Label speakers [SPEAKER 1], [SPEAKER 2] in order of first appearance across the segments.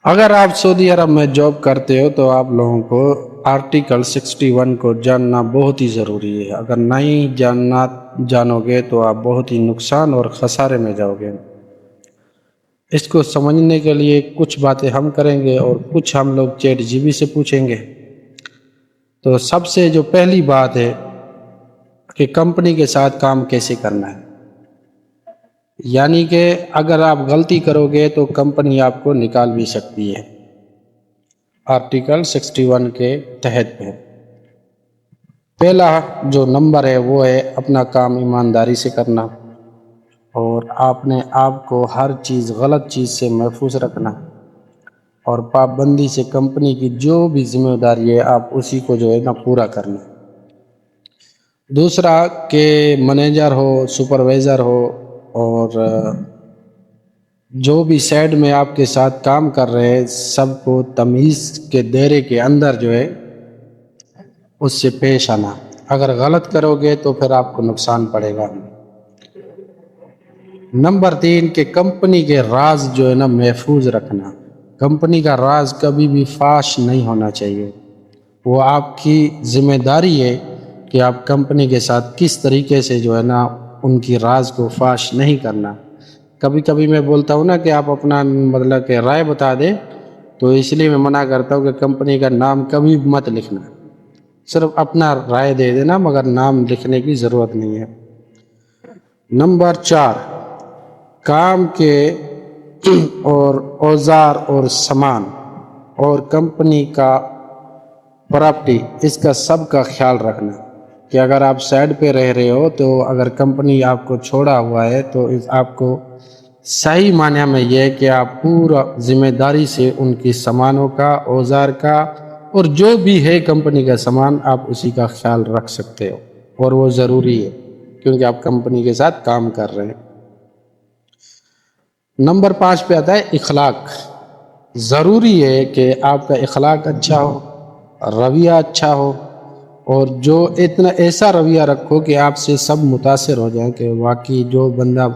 [SPEAKER 1] اگر آپ سعودی عرب میں جاب کرتے ہو تو آپ لوگوں کو آرٹیکل 61 کو جاننا بہت ہی ضروری ہے. اگر نہیں جانو گے تو آپ بہت ہی نقصان اور خسارے میں جاؤ گے. اس کو سمجھنے کے لیے کچھ باتیں ہم کریں گے اور کچھ ہم لوگ چیٹ جی بی سے پوچھیں گے. تو سب سے جو پہلی بات ہے کہ کمپنی کے ساتھ کام کیسے کرنا ہے. یعنی کہ اگر آپ غلطی کرو گے تو کمپنی آپ کو نکال بھی سکتی ہے آرٹیکل 61 کے تحت میں. پہلا جو نمبر ہے وہ ہے اپنا کام ایمانداری سے کرنا، اور آپ نے آپ کو ہر چیز غلط چیز سے محفوظ رکھنا، اور پابندی سے کمپنی کی جو بھی ذمہ داری ہے آپ اسی کو جو ہے نا پورا کرنا. دوسرا کہ مینیجر ہو، سپروائزر ہو، اور جو بھی سائڈ میں آپ کے ساتھ کام کر رہے ہیں سب کو تمیز کے دائرے کے اندر جو ہے اس سے پیش آنا. اگر غلط کرو گے تو پھر آپ کو نقصان پڑے گا. نمبر 3 کہ کمپنی کے راز جو ہے نا محفوظ رکھنا. کمپنی کا راز کبھی بھی فاش نہیں ہونا چاہیے. وہ آپ کی ذمہ داری ہے کہ آپ کمپنی کے ساتھ کس طریقے سے جو ہے نا ان کی راز کو فاش نہیں کرنا. کبھی کبھی میں بولتا ہوں نا کہ آپ اپنا مطلب کہ رائے بتا دیں، تو اس لیے میں منع کرتا ہوں کہ کمپنی کا نام کبھی مت لکھنا. صرف اپنا رائے دے دینا مگر نام لکھنے کی ضرورت نہیں ہے. نمبر 4 کام کے اور اوزار اور سامان اور کمپنی کا پراپرٹی اس کا سب کا خیال رکھنا. کہ اگر آپ سائڈ پہ رہ رہے ہو تو اگر کمپنی آپ کو چھوڑا ہوا ہے تو آپ کو صحیح معنی میں یہ ہے کہ آپ پورا ذمہ داری سے ان کی سامانوں کا، اوزار کا، اور جو بھی ہے کمپنی کا سامان آپ اسی کا خیال رکھ سکتے ہو، اور وہ ضروری ہے کیونکہ آپ کمپنی کے ساتھ کام کر رہے ہیں. نمبر 5 پہ آتا ہے اخلاق. ضروری ہے کہ آپ کا اخلاق اچھا ہو، رویہ اچھا ہو، اور جو اتنا ایسا رویہ رکھو کہ آپ سے سب متاثر ہو جائیں کہ واقعی جو بندہ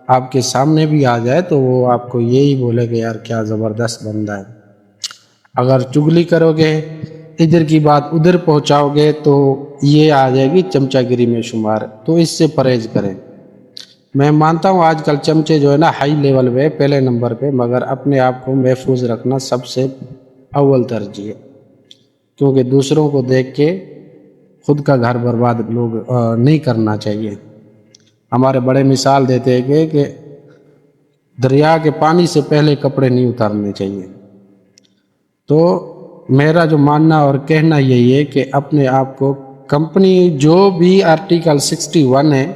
[SPEAKER 1] آپ کے سامنے بھی آ جائے تو وہ آپ کو یہی بولے کہ یار کیا زبردست بندہ ہے. اگر چگلی کرو گے، ادھر کی بات ادھر پہنچاؤ گے تو یہ آ جائے گی چمچہ گیری میں شمار. تو اس سے پرہیز کریں. میں مانتا ہوں آج کل چمچے جو ہے نا ہائی لیول پہ پہلے نمبر پہ، مگر اپنے آپ کو محفوظ رکھنا سب سے اول ترجیح ہے. کیونکہ دوسروں کو دیکھ کے خود کا گھر برباد لوگ نہیں کرنا چاہیے. ہمارے بڑے مثال دیتے ہیں کہ دریا کے پانی سے پہلے کپڑے نہیں اتارنے چاہیے. تو میرا جو ماننا اور کہنا یہی ہے کہ اپنے آپ کو کمپنی جو بھی آرٹیکل 61 ہے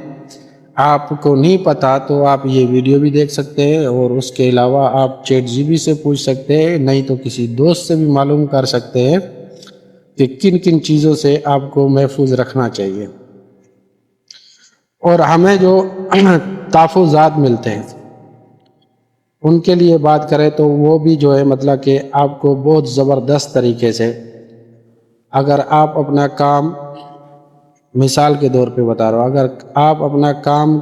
[SPEAKER 1] آپ کو نہیں پتا تو آپ یہ ویڈیو بھی دیکھ سکتے ہیں، اور اس کے علاوہ آپ چیٹ جی بی سے پوچھ سکتے ہیں، نہیں تو کسی دوست سے بھی معلوم کر سکتے ہیں کہ کن کن چیزوں سے آپ کو محفوظ رکھنا چاہیے. اور ہمیں جو تحفظات ملتے ہیں ان کے لیے بات کریں تو وہ بھی جو ہے مطلب کہ آپ کو بہت زبردست طریقے سے، اگر آپ اپنا کام، مثال کے طور پہ بتا رہا ہوں، اگر آپ اپنا کام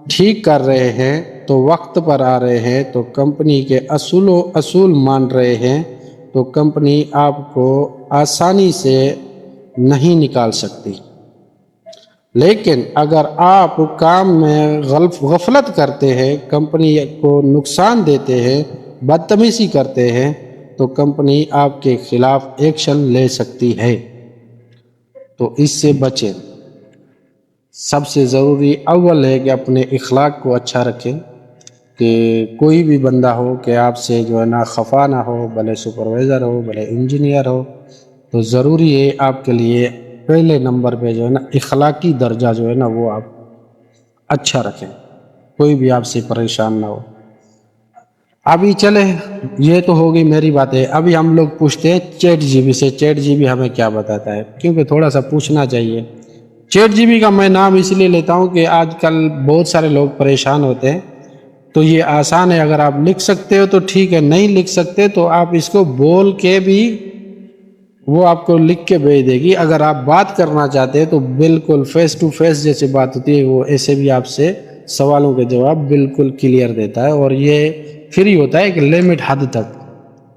[SPEAKER 1] ٹھیک کر رہے ہیں تو وقت پر آ رہے ہیں تو کمپنی کے اصول مان رہے ہیں تو کمپنی آپ کو آسانی سے نہیں نکال سکتی. لیکن اگر آپ کام میں غفلت کرتے ہیں، کمپنی کو نقصان دیتے ہیں، بدتمیزی کرتے ہیں تو کمپنی آپ کے خلاف ایکشن لے سکتی ہے. تو اس سے بچیں. سب سے ضروری اول ہے کہ اپنے اخلاق کو اچھا رکھیں، کہ کوئی بھی بندہ ہو کہ آپ سے جو ہے نا خفا نہ ہو، بھلے سپروائزر ہو بھلے انجینئر ہو. تو ضروری ہے آپ کے لیے پہلے نمبر پہ جو ہے نا اخلاقی درجہ جو ہے نا وہ آپ اچھا رکھیں، کوئی بھی آپ سے پریشان نہ ہو. ابھی چلے، یہ تو ہوگی میری باتیں. ابھی ہم لوگ پوچھتے ہیں چیٹ جی بی سے، چیٹ جی بی ہمیں کیا بتاتا ہے، کیونکہ تھوڑا سا پوچھنا چاہیے. چیٹ جی بی کا میں نام اس لیے لیتا ہوں کہ آج کل بہت سارے لوگ پریشان ہوتے ہیں. تو یہ آسان ہے، اگر آپ لکھ سکتے ہو تو ٹھیک ہے، نہیں لکھ سکتے تو آپ اس کو بول کے بھی وہ آپ کو لکھ کے بھیج دے گی. اگر آپ بات کرنا چاہتے ہیں تو بالکل فیس ٹو فیس جیسے بات ہوتی ہے وہ ایسے بھی آپ سے سوالوں کے جواب بالکل کلیئر دیتا ہے، اور یہ فری ہوتا ہے ایک لمٹ حد تک.